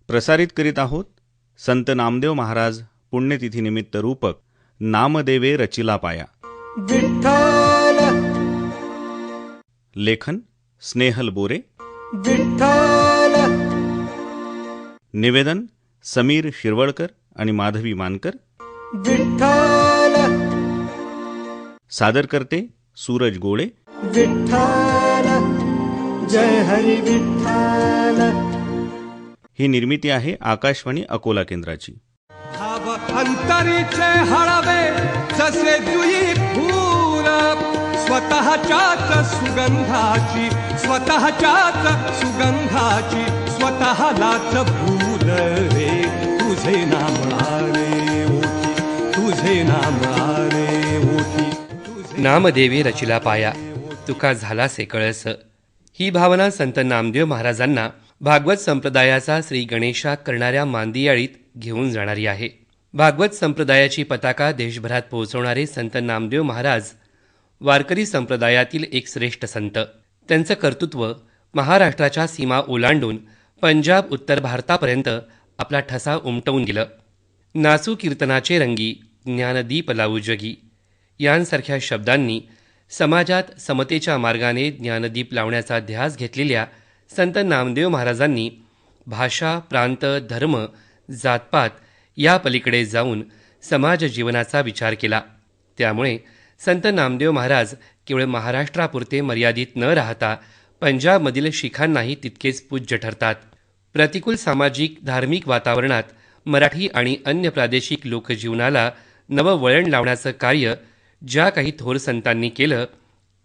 प्रसारित करीत आहोत संत नामदेव महाराज पुण्यतिथीनिमित्त रूपक नामदेवे रचिला पाया. विठ्ठल लेखन स्नेहल बोरे. विठ्ठल निवेदन समीर शिरवळकर आणि माधवी मानकर. विठ्ठल सादर करते सूरज गोळे. विठ्ठल जय हरी विठ्ठल. ही निर्मिती आहे आकाशवाणी अकोला केंद्राची. भाव अंतरीचे हळवे जसे जुई फूल, स्वतःच्याच सुगंधाची स्वतःलाच भूल रे. तुझे नाम आले ओठी, तुझे नाम आले ओठी. नामदेवे रचिला पाया तुका झालासे कळस. ही भावना संत नामदेव महाराजांना भागवत संप्रदायाचा श्री गणेशात करणाऱ्या मांदियाळीत घेऊन जाणारी आहे. भागवत संप्रदायाची पताका देशभरात पोहोचवणारे संत नामदेव महाराज वारकरी संप्रदायातील एक श्रेष्ठ संत. त्यांचं कर्तृत्व महाराष्ट्राच्या सीमा ओलांडून पंजाब उत्तर भारतापर्यंत आपला ठसा उमटवून गेलं. नाचू कीर्तनाचे रंगी, ज्ञानदीप लावू जगी यांसारख्या शब्दांनी समाजात समतेच्या मार्गाने ज्ञानदीप लावण्याचा ध्यास घेतलेल्या संत नामदेव महाराजांनी भाषा, प्रांत, धर्म, जातपात या पलीकडे जाऊन समाज जीवनाचा विचार केला. त्यामुळे संत नामदेव महाराज केवळ महाराष्ट्रापुरते मर्यादित न राहता पंजाबमधील शीखांनाही तितकेच पूज्य ठरतात. प्रतिकूल सामाजिक धार्मिक वातावरणात मराठी आणि अन्य प्रादेशिक लोकजीवनाला नवं वळण लावण्याचं कार्य ज्या काही थोर संतांनी केलं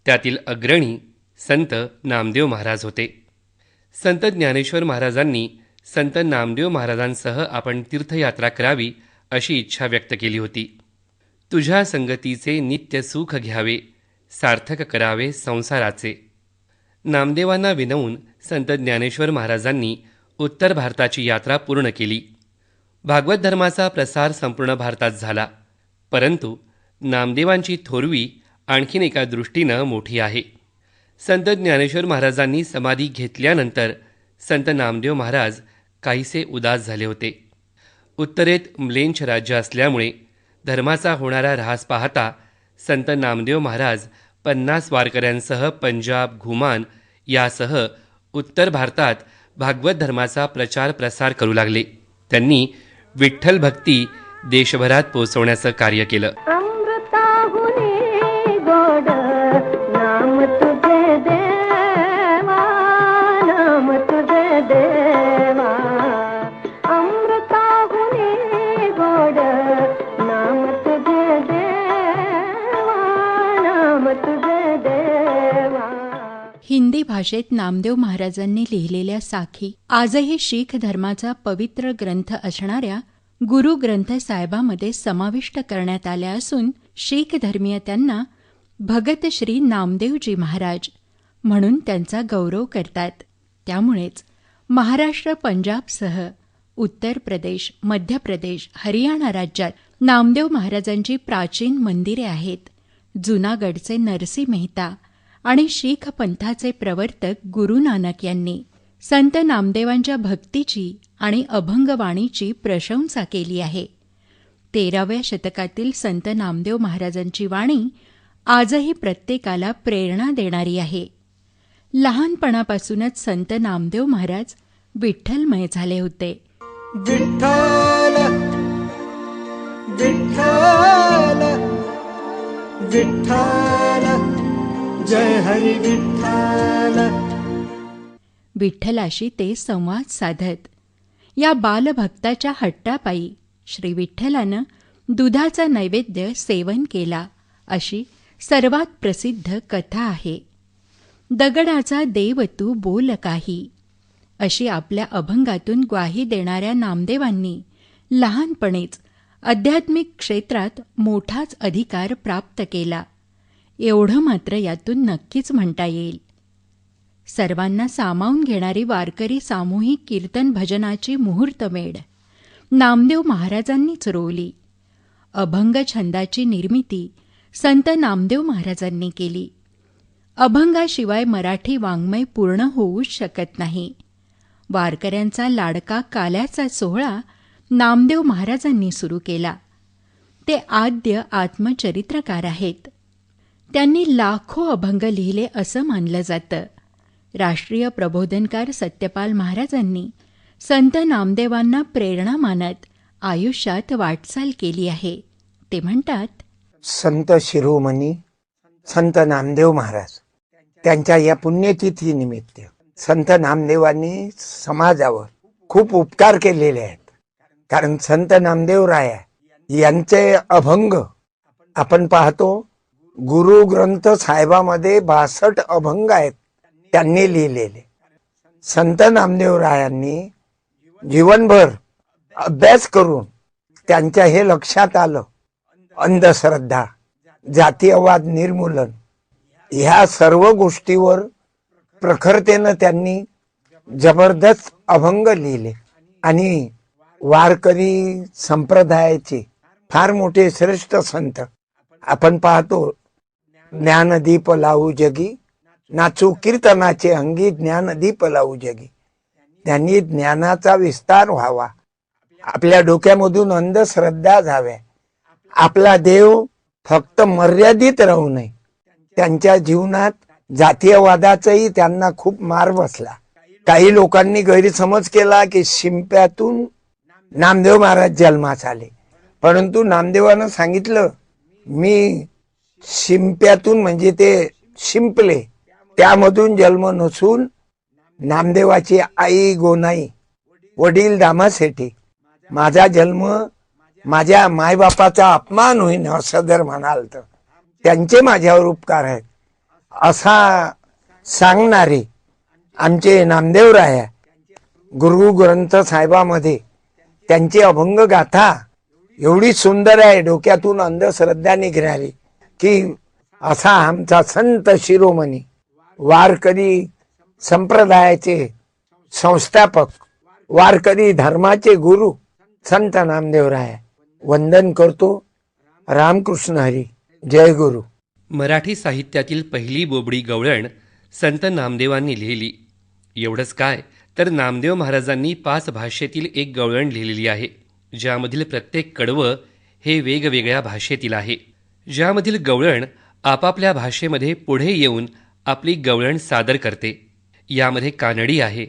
त्यातील अग्रणी संत नामदेव महाराज होते. संत ज्ञानेश्वर महाराजांनी संत नामदेव महाराजांसह आपण तीर्थयात्रा करावी अशी इच्छा व्यक्त केली होती. तुझ्या संगतीचे नित्य सुख घ्यावे, सार्थक करावे संसाराचे. नामदेवांना विनवून संत ज्ञानेश्वर महाराजांनी उत्तर भारताची यात्रा पूर्ण केली. भागवत धर्माचा प्रसार संपूर्ण भारतात झाला. परंतु नामदेवांची थोरवी आणखीन एका दृष्टीनं मोठी आहे. संत ज्ञानेश्वर महाराजांनी समाधी घेतल्यानंतर संत नामदेव महाराज काहीसे उदास झाले होते. उत्तरेत म्लेंछ राज्य असल्यामुळे धर्माचा होणारा ऱ्हास पाहता संत नामदेव महाराज 50 वारकऱ्यांसह पंजाब, घुमान यासह उत्तर भारतात भागवत धर्माचा प्रचार प्रसार करू लागले. त्यांनी विठ्ठल भक्ती देशभरात पोहोचवण्याचं कार्य केलं. हिंदी भाषेत नामदेव महाराजांनी लिहिलेल्या साखी आजही शीख धर्माचा पवित्र ग्रंथ असणाऱ्या गुरु ग्रंथ साहेबामध्ये समाविष्ट करण्यात आल्या असून शीख धर्मीय त्यांना भगत श्री नामदेवजी महाराज म्हणून त्यांचा गौरव करतात. त्यामुळेच महाराष्ट्र, पंजाबसह उत्तर प्रदेश, मध्य प्रदेश, हरियाणा राज्यात नामदेव महाराजांची प्राचीन मंदिरे आहेत. जुनागडचे नरसी मेहता आणि शीख पंथाचे प्रवर्तक गुरु नानक यांनी संत नामदेवांच्या भक्तीची आणि अभंगवाणीची प्रशंसा केली आहे. 13व्या शतकातील संत नामदेव महाराजांची वाणी आजही प्रत्येकाला प्रेरणा देणारी आहे. लहानपणापासूनच संत नामदेव महाराज विठ्ठलमय झाले होते. विठ्ठल विठ्ठल विठ्ठल जय हरी विठ्ठल. विठ्ठलाशी ते संवाद साधत. या बालभक्ताच्या हट्टापायी श्री विठ्ठलानं दुधाचा नैवेद्य सेवन केला अशी सर्वात प्रसिद्ध कथा आहे. दगडाचा देव तू बोल काही अशी आपल्या अभंगातून ग्वाही देणाऱ्या नामदेवांनी लहानपणीच आध्यात्मिक क्षेत्रात मोठाच अधिकार प्राप्त केला एवढं मात्र यातून नक्कीच म्हणता येईल. सर्वांना सामावून घेणारी वारकरी सामूहिक कीर्तन भजनाची मुहूर्तमेढ नामदेव महाराजांनीच रोवली. अभंग छंदाची निर्मिती संत नामदेव महाराजांनी केली. अभंगाशिवाय मराठी वाङ्मय पूर्ण होऊच शकत नाही. वारकऱ्यांचा लाडका काल्याचा सोहळा नामदेव महाराजांनी सुरू केला. ते आद्य आत्मचरित्रकार आहेत. त्यांनी लाखो अभंग लिहिले असं मानलं जातं. राष्ट्रीय प्रबोधनकार सत्यपाल महाराजांनी संत नामदेवांना प्रेरणा मानत आयुष्यात वाटचाल केली आहे. ते म्हणतात, संत शिरोमणी संत नामदेव महाराज त्यांच्या या पुण्यतिथीनिमित्त संत नामदेवांनी समाजावर खूप उपकार केलेले आहेत. कारण संत नामदेव राया यांचे अभंग आपण पाहतो, गुरु ग्रंथ साहेबामध्ये 62 अभंग आहेत त्यांनी लिहिलेले. संत नामदेव रायांनी जीवनभर अभ्यास करून त्यांच्या हे लक्षात आलं, अंधश्रद्धा, जातीयवाद निर्मूलन ह्या सर्व गोष्टीवर प्रखरतेनं त्यांनी जबरदस्त अभंग लिहिले आणि वारकरी संप्रदायाचे फार मोठे श्रेष्ठ संत आपण पाहतो. ज्ञानदीप लावू जगी, नाचू कीर्तनाचे अंगी, ज्ञानदीप लावू जगी. त्यांनी ज्ञानाचा विस्तार व्हावा, आपल्या डोक्यामधून अंधश्रद्धा जाव्या, आपला देव फक्त मर्यादित राहू नये. त्यांच्या जीवनात जातीयवादाचाही त्यांना खूप मार बसला. काही लोकांनी गैरसमज केला की शिंप्यातून नामदेव महाराज जन्मास आले, परंतु नामदेवानं सांगितलं, मी शिंप्यातून म्हणजे ते शिंपले त्यामधून जन्म नसून नामदेवाची आई गोनाई, वडील दामासेठी, माझा जन्म माझ्या मायबापाचा अपमान होईन असं जर म्हणाल तर त्यांचे माझ्यावर उपकार आहेत असा सांगणारे आमचे नामदेव राया गुरु ग्रंथ साहेबामध्ये त्यांची अभंग गाथा एवढी सुंदर आहे, डोक्यातून अंधश्रद्धा निघणारी, की असा आमचा संत शिरोमणी वारकरी संप्रदायाचे संस्थापक, वारकरी धर्माचे गुरु संत नामदेव राय वंदन करतो. रामकृष्ण हरी, जय गुरु. मराठी साहित्यातील पहिली बोबडी गवळण संत नामदेवांनी लिहिली. एवढंच काय, तर नामदेव महाराजांनी 5 भाषेतील एक गवळण लिहिलेली आहे, ज्यामधील प्रत्येक कडवं हे वेगवेगळ्या भाषेतील आहे. ज्यामधील गवळण आपापल्या भाषेमध्ये पुढे येऊन आपली गवळण सादर करते. यामध्ये कानडी आहे,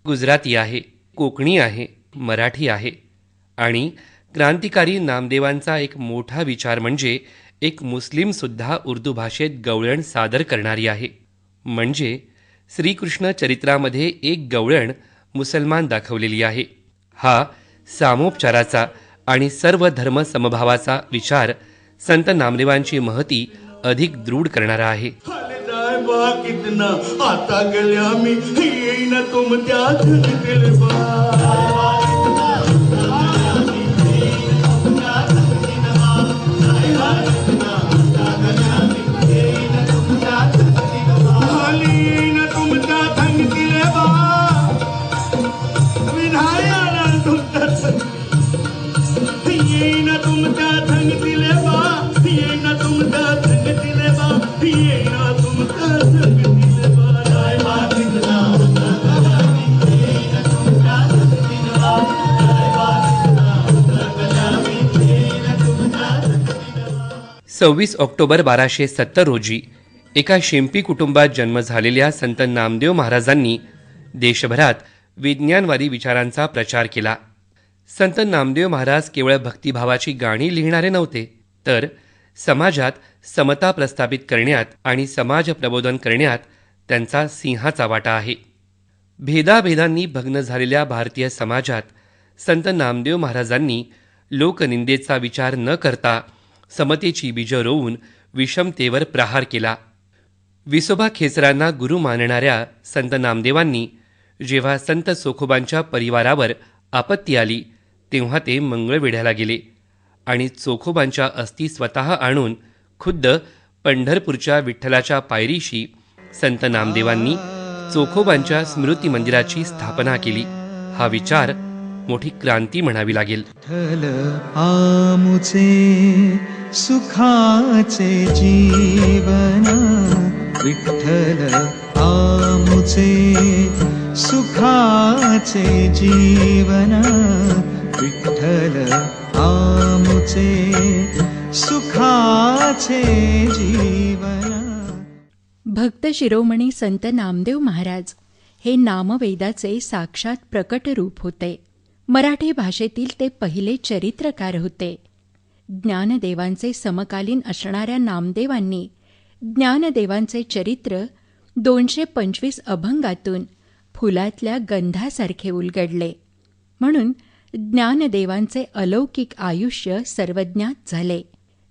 गुजराती आहे, कोकणी आहे, मराठी आहे. आणि क्रांतिकारी नामदेवांचा एक मोठा विचार म्हणजे एक मुस्लिमसुद्धा उर्दू भाषेत गवळण सादर करणारी आहे. म्हणजे श्रीकृष्ण चरित्रामध्ये एक गवळण मुसलमान दाखवलेली आहे. हा सामोपचाराचा आणि सर्व धर्म समभावाचा विचार संत नामदेवांची महती अधिक दृढ करणारा आहे. कितना आता गल्या मी येईन तुमच्या दिल सव्वीस ऑक्टोबर 1270 रोजी एका शिंपी कुटुंबात जन्म झालेल्या संत नामदेव महाराजांनी देशभरात विज्ञानवादी विचारांचा प्रचार केला. संत नामदेव महाराज केवळ भक्तिभावाची गाणी लिहिणारे नव्हते, तर समाजात समता प्रस्थापित करण्यात आणि समाज प्रबोधन करण्यात त्यांचा सिंहाचा वाटा आहे. भेदाभेदांनी भग्न झालेल्या भारतीय समाजात संत नामदेव महाराजांनी लोकनिंदेचा विचार न करता समतेची बीजं रोवून विषमतेवर प्रहार केला. विसोबा खेचरांना गुरु मानणाऱ्या संत नामदेवांनी जेव्हा संत चोखोबांच्या परिवारावर आपत्ती आली तेव्हा ते मंगळवेढ्याला गेले आणि चोखोबांच्या अस्थी स्वतः आणून खुद्द पंढरपूरच्या विठ्ठलाच्या पायरीशी संत नामदेवांनी चोखोबांच्या स्मृती मंदिराची स्थापना केली. हा विचार मोठी क्रांती म्हणावी लागेल. आमुचे सुखाचे जीवन विठ्ठल आमुचे सुखाचे जीवन विठ्ठल आमुचे सुखाचे जीवन. भक्त शिरोमणी संत नामदेव महाराज हे नामवेदाचे साक्षात प्रकट रूप होते. मराठी भाषेतील ते पहिले चरित्रकार होते. ज्ञानदेवांचे समकालीन असणाऱ्या नामदेवांनी ज्ञानदेवांचे चरित्र 225 अभंगातून फुलातल्या गंधासारखे उलगडले. म्हणून ज्ञानदेवांचे अलौकिक आयुष्य सर्वज्ञात झाले.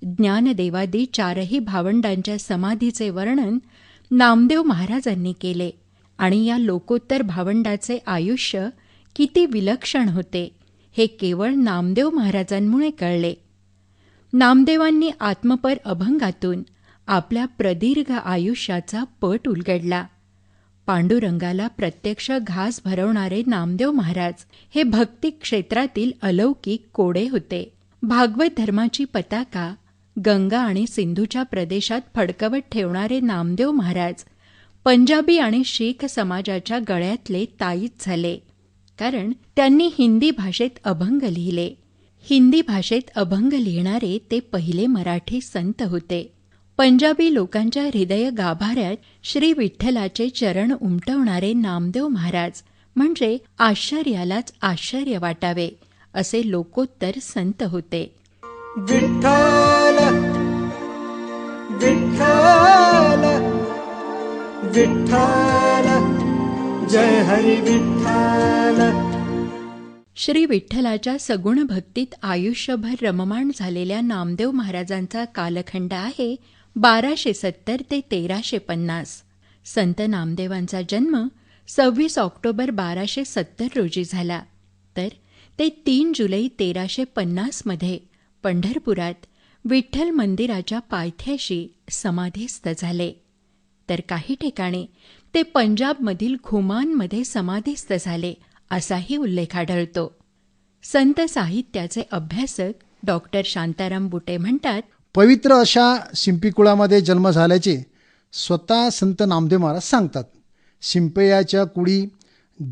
ज्ञानदेवादी 4ही भावंडांच्या समाधीचे वर्णन नामदेव महाराजांनी केले आणि या लोकोत्तर भावंडाचे आयुष्य किती विलक्षण होते हे केवळ नामदेव महाराजांमुळे कळले. नामदेवांनी आत्मपर अभंगातून आपल्या प्रदीर्घ आयुष्याचा पट उलगडला. पांडुरंगाला प्रत्यक्ष घास भरवणारे नामदेव महाराज हे भक्ती क्षेत्रातील अलौकिक कोडे होते. भागवत धर्माची पताका गंगा आणि सिंधूच्या प्रदेशात फडकवत ठेवणारे नामदेव महाराज पंजाबी आणि शीख समाजाच्या गळ्यातले ताईत झाले. कारण त्यांनी हिंदी भाषेत अभंग लिहिले. हिंदी भाषेत अभंग लिहिणारे ते पहिले मराठी संत होते. पंजाबी लोकांच्या हृदय गाभाऱ्यात श्री विठ्ठलाचे चरण उमटवणारे नामदेव महाराज म्हणजे आश्चर्यालाच आश्चर्य वाटावे असे लोकोत्तर संत होते. विठ्ठल विठ्ठल विठ्ठल जय हरी विठ्ठल. श्री विठ्ठलाच्या सगुण भक्तीत आयुष्यभर रममाण झालेल्या नामदेव महाराजांचा कालखंड आहे 1270 ते 1350. संत नामदेवांचा जन्म 26 ऑक्टोबर 1270 रोजी झाला. तर ते 3 जुलै 1350 मध्ये पंढरपुरात विठ्ठल मंदिराच्या पायथ्याशी समाधीस्थ झाले. तर काही ठिकाणी ते पंजाबमधील घुमानमध्ये समाधीस्थ झाले असाही उल्लेख आढळतो. संत साहित्याचे अभ्यासक डॉक्टर शांताराम बुटे म्हणतात, पवित्र अशा शिंपीकुळामध्ये जन्म झाल्याचे स्वतः संत नामदेव महाराज सांगतात. शिंपयाच्या कुळी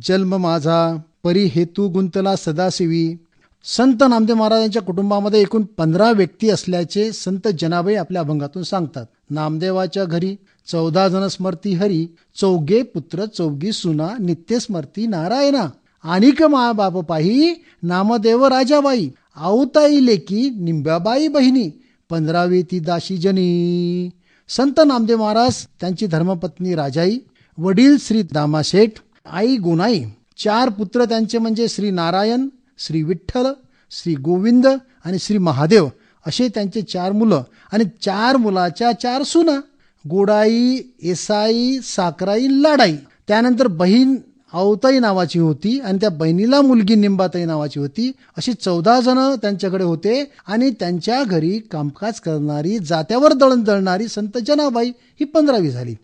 जन्म माझा, परी हेतू गुंतला सदाशिवी. संत नामदेव महाराजांच्या कुटुंबामध्ये एकूण 15 व्यक्ती असल्याचे संत जनाबाई आपल्या अभंगातून सांगतात. नामदेवाच्या घरी 14 जण स्मरती हरी, 4 पुत्र 4 सुना, नित्य स्मरती नारायणा. आणिक मा बाप पाही नामदेव राजाबाई, आऊताई लेकी निंबाबाई बहिणी, 15वी ती दाशी जनी. संत नामदेव महाराज त्यांची धर्मपत्नी राजाई, वडील श्री दामाशेठ, आई गुणाई. 4 पुत्र त्यांचे म्हणजे श्री नारायण, श्री विठ्ठल, श्री गोविंद आणि श्री महादेव असे त्यांचे 4 मुलं आणि 4 मुलाच्या 4 सुना, गोडाई, येसाई, साकराई, लाडाई. त्यानंतर बहीण आवताई नावाची होती आणि त्या बहिणीला मुलगी निंबाताई नावाची होती. अशी 14 जण त्यांच्याकडे होते आणि त्यांच्या घरी कामकाज करणारी, जात्यावर दळण दळणारी संत जनाबाई ही 15वी झाली.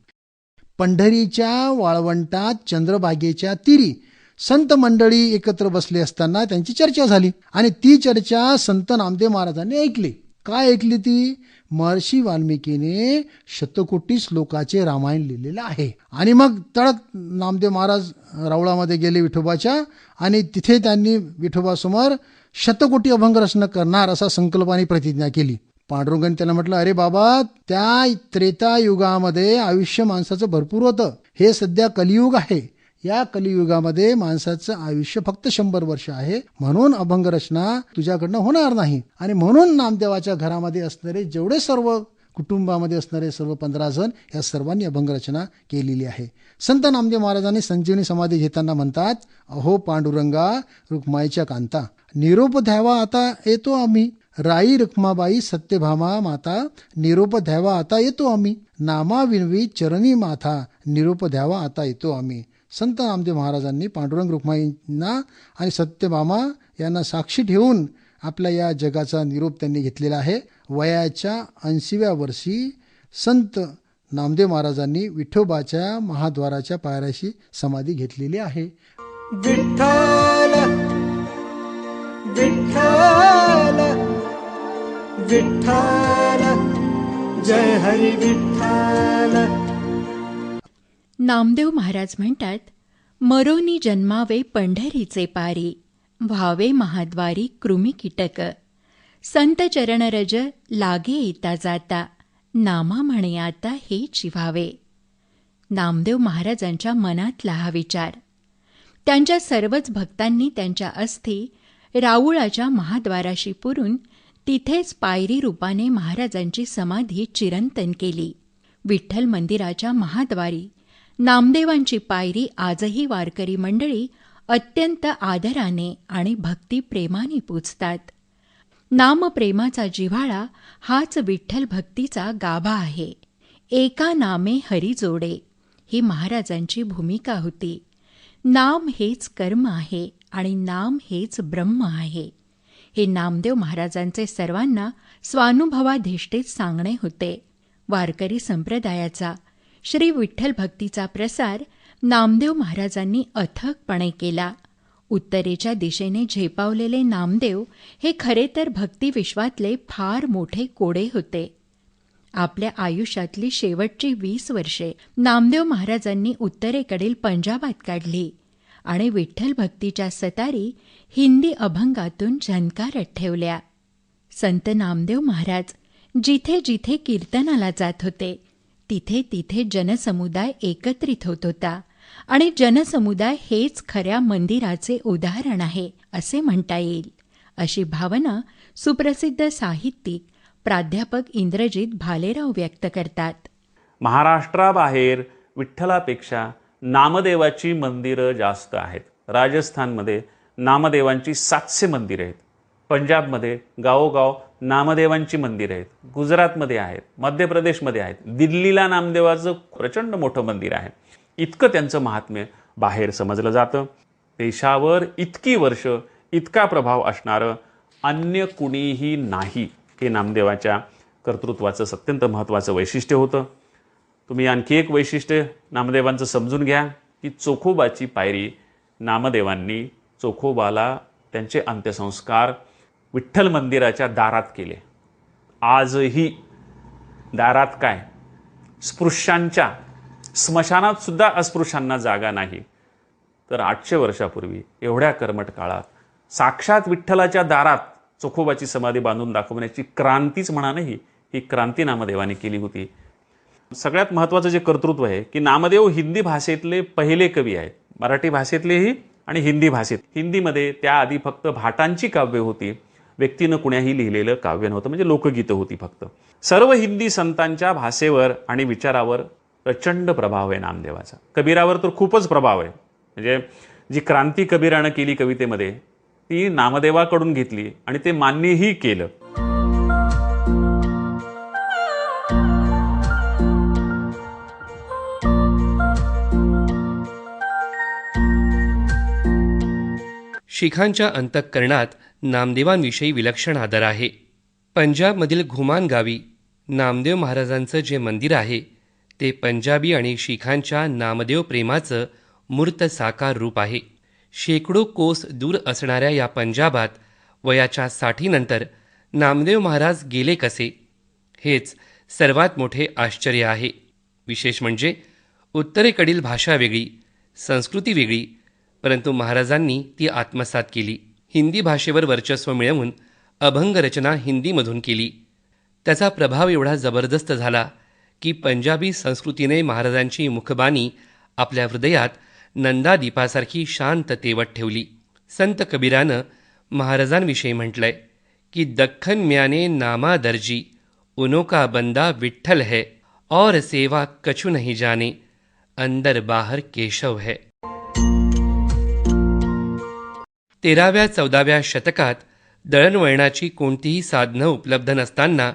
पंढरीच्या वाळवंटात चंद्रभागेच्या तीरी संत मंडळी एकत्र बसले असताना त्यांची चर्चा झाली आणि ती चर्चा संत नामदेव महाराजांनी ऐकली. काय ऐकली ती? महर्षी वाल्मिकीने शतकोटी श्लोकाचे रामायण लिहिलेलं आहे. आणि मग तडक नामदेव महाराज रावळामध्ये गेले विठोबाच्या आणि तिथे त्यांनी विठोबासमोर शतकोटी अभंग रचना करणार असा संकल्पाने प्रतिज्ञा केली. पांडुरंगाने त्यांना म्हटलं, अरे बाबा, त्या त्रेता युगामध्ये आयुष्य माणसाचं भरपूर होतं. हे सध्या कलियुग आहे. या कलियुगामध्ये माणसाचं आयुष्य फक्त 100 वर्ष आहे. म्हणून अभंग रचना तुझ्याकडनं होणार नाही. आणि म्हणून नामदेवाच्या घरामध्ये असणारे जेवढे सर्व कुटुंबामध्ये असणारे सर्व 15 जण या सर्वांनी अभंग रचना केलेली आहे. संत नामदेव महाराजांनी संजीवनी समाधी घेताना म्हणतात, अहो पांडुरंगा रुक्माईच्या कांता, निरोप द्यावा आता येतो आम्ही. राई रुक्माबाई सत्यभामा माता, निरोप द्यावा आता येतो आम्ही. नामा विनवी चरणी माथा, निरोप द्यावा आता येतो आम्ही. संत नामदेव महाराजांनी पांडुरंग रुक्माईंना आणि सत्यभामा यांना साक्षी ठेवून आपल्या या जगाचा निरोप त्यांनी घेतलेला आहे. वयाच्या 80व्या वर्षी संत नामदेव महाराजांनी विठोबाच्या महाद्वाराच्या पायऱ्याशी समाधी घेतलेली आहे. विठ्ठल विठ्ठल विठ्ठल जय हरी विठ्ठल. नामदेव महाराज म्हणतात, मरोनी जन्मावे पंढरीचे पारी, व्हावे महाद्वारी कृमी कीटक. संत चरणरज लागे येता जाता, नामा म्हणे आता हे चिव्हावे. नामदेव महाराजांच्या मनातला हा विचार. त्यांच्या सर्वच भक्तांनी त्यांच्या अस्थी राऊळाच्या महाद्वाराशी पुरून तिथेच पायरी रूपाने महाराजांची समाधी चिरंतन केली. विठ्ठल मंदिराच्या महाद्वारी नामदेवांची पायरी आजही वारकरी मंडळी अत्यंत आदराने आणि भक्तिप्रेमाने पूजतात. नामप्रेमाचा जिव्हाळा हाच विठ्ठल भक्तीचा गाभा आहे. एका नामे हरी जोडे ही महाराजांची भूमिका होती. नाम हेच कर्म आहे आणि नाम हेच ब्रह्म आहे. हे नामदेव महाराजांचे सर्वांना स्वानुभवाधिष्ठित सांगणे होते. वारकरी संप्रदायाचा श्री विठ्ठल भक्तीचा प्रसार नामदेव महाराजांनी अथकपणे केला. उत्तरेच्या दिशेने झेपावलेले नामदेव हे खरे तर भक्तिविश्वातले फार मोठे कोडे होते. आपल्या आयुष्यातली शेवटची 20 वर्षे नामदेव महाराजांनी उत्तरेकडील पंजाबात काढली आणि विठ्ठल भक्तीच्या सतारी हिंदी अभंगातून झंकारत ठेवल्या. संत नामदेव महाराज जिथे जिथे कीर्तनाला जात होते तिथे तिथे जनसमुदाय एकत्रित होत होता आणि जनसमुदाय हेच खऱ्या मंदिराचे उदाहरण आहे असे म्हणता येईल, अशी भावना सुप्रसिद्ध साहित्यिक प्राध्यापक इंद्रजित भालेराव व्यक्त करतात. महाराष्ट्राबाहेर विठ्ठलापेक्षा नामदेवाची मंदिरं जास्त आहेत. राजस्थानमध्ये नामदेवांची 700 मंदिरं आहेत. पंजाबमध्ये गावोगाव नामदेवांची मंदिरं आहेत. गुजरातमध्ये आहेत, मध्य प्रदेशमध्ये आहेत. दिल्लीला नामदेवाचं प्रचंड मोठं मंदिर आहे. इतकं त्यांचं महात्म्य बाहेर समजलं जातं. देशावर इतकी वर्ष इतका प्रभाव असणारं अन्य कुणीही नाही. हे नामदेवाच्या कर्तृत्वाचं अत्यंत महत्त्वाचं वैशिष्ट्य होतं. तुम्ही आणखी एक वैशिष्ट्य नामदेवांचं समजून घ्या की चोखोबाची पायरी नामदेवांनी चोखोबाला त्यांचे अंत्यसंस्कार विठ्ठल मंदिराच्या दारात केले. आजही दारात काय, स्पृश्यांच्या स्मशानात सुद्धा अस्पृश्यांना जागा नाही. तर 800 वर्षापूर्वी एवढ्या कर्मट काळात साक्षात विठ्ठलाच्या दारात चोखोबाची समाधी बांधून दाखवण्याची क्रांतीच म्हणा नाही, ही क्रांती नामदेवाने केली होती. सगळ्यात महत्त्वाचं जे कर्तृत्व आहे की नामदेव हिंदी भाषेतले पहिले कवी आहेत. मराठी भाषेतलेही आणि हिंदी भाषेत. हिंदीमध्ये त्याआधी फक्त भाटांची काव्य होती. व्यक्तीनं कुण्याही लिहिलेलं काव्य नव्हतं, म्हणजे लोकगीतं होती फक्त. सर्व हिंदी संतांच्या भाषेवर आणि विचारावर प्रचंड प्रभाव आहे नामदेवाचा. कबीरावर तर खूपच प्रभाव आहे. म्हणजे जी क्रांती कबीरानं केली कवितेमध्ये ती नामदेवाकडून घेतली आणि ते मान्यही केलं. शिखांच्या अंतःकरणात नामदेवांविषयी विलक्षण आदर आहे. पंजाबमधील घुमान गावी नामदेव महाराजांचं जे मंदिर आहे ते पंजाबी आणि शिखांच्या नामदेव प्रेमाचं मूर्त साकार रूप आहे. शेकडो कोस दूर असणाऱ्या या पंजाबात वयाच्या 60 नंतर नामदेव महाराज गेले कसे, हेच सर्वात मोठे आश्चर्य आहे. विशेष म्हणजे उत्तरेकडील भाषा वेगळी, संस्कृती वेगळी, परंतु महाराजांनी ती आत्मसात केली. हिंदी भाषेवर वर्चस्व मिळवून अभंग रचना हिंदीमधून केली. त्याचा प्रभाव एवढा जबरदस्त झाला की पंजाबी संस्कृतीने महाराजांची मुखबाणी आपल्या हृदयात नंदादीपासारखी शांत तेवत ठेवली. संत कबीरानं महाराजांविषयी म्हटलंय की दख्खन म्याने नामा दर्जी, उनोका बंदा विठ्ठल है, और सेवा कछु नहीं जाने, अंदर बाहर केशव है. 13व्या-14व्या शतकात दळणवळणाची कोणतीही साधनं उपलब्ध नसताना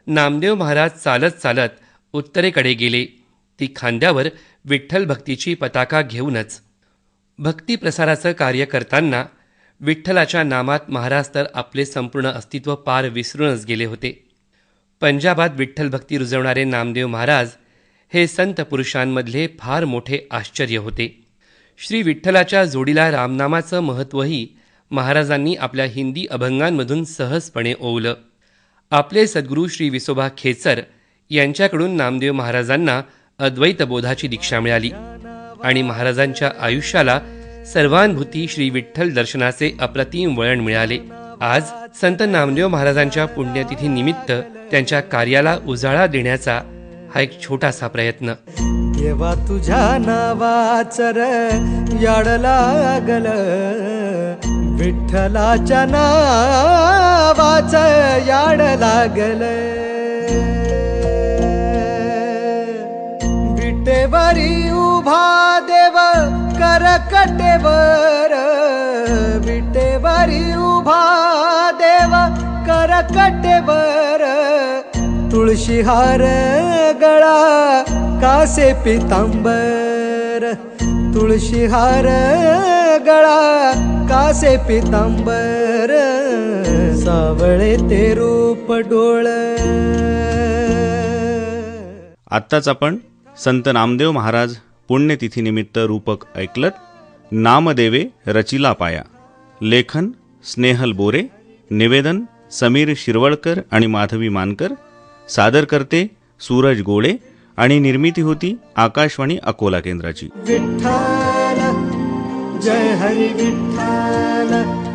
नामदेव महाराज चालत चालत उत्तरेकडे गेले. ती खांद्यावर विठ्ठल भक्तीची पताका घेऊनच. भक्ती प्रसाराचं कार्य करताना विठ्ठलाच्या नामात महाराज तर आपले संपूर्ण अस्तित्व पार विसरूनच गेले होते. पंजाबात विठ्ठल भक्ती रुजवणारे नामदेव महाराज हे संत पुरुषांमधले फार मोठे आश्चर्य होते. श्री विठ्ठलाच्या जोडीला रामनामाचं महत्त्वही महाराजांनी आपल्या हिंदी अभंगांमधून सहजपणे ओवलं. आपले सद्गुरू श्री विसोबा खेचर यांच्याकडून नामदेव महाराजांना अद्वैत बोधाची दीक्षा मिळाली. आणि महाराजांच्या आयुष्याला सर्वानुभूती श्री विठ्ठल दर्शनाचे अप्रतिम वळण मिळाले. आज संत नामदेव महाराजांच्या पुण्यतिथी निमित्त त्यांच्या कार्याला उजाळा देण्याचा हा एक छोटासा प्रयत्न. देवा तुझ्या नावाचर याड लागल, विठ्ठलाच्या नावाच याड लागल. विटेवरी उभा देव करकटेवर, विटेवरी उभा देव करकटेवर. तुळशीहार गळा कासे पितांबर, तुळशीहार गळा कासे पितांबर. सावळे ते रूप डोळ. आत्ताच आपण संत नामदेव महाराज पुण्यतिथीनिमित्त रूपक ऐकलत. नामदेवे रचिला पाया. लेखन स्नेहल बोरे. निवेदन समीर शिरवळकर आणि माधवी मानकर. सादर करते सूरज गोळे आणि निर्मिती होती आकाशवाणी अकोला केंद्राची. विठ्ठल जय हरी विठ्ठल.